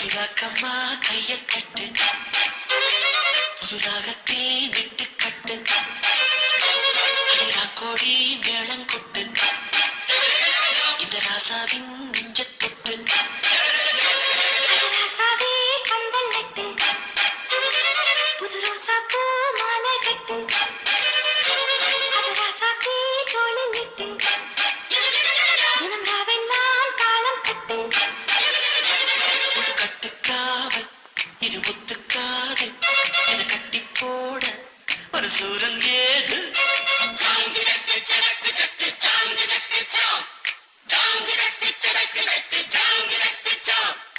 புதுராக்கம்மா கைய கட்டு புதுராகத்தில் விட்டு கட்டு கோடி மேளங்கொட்டு இந்த ராசாவின் நெஞ்ச தொட்டு ராசாவே பந்தல் நட்டு புது ரோசா பூ மாலை கட்டு அது ராசாத்தே தோளில் விட்டு தினம் ராவெல்லாம் தாளம் கட்டு ஒரு கட்டுக்காவல் இது ஒத்துக்காது என கட்டி போட ஒரு சூரன் ஏது Jump!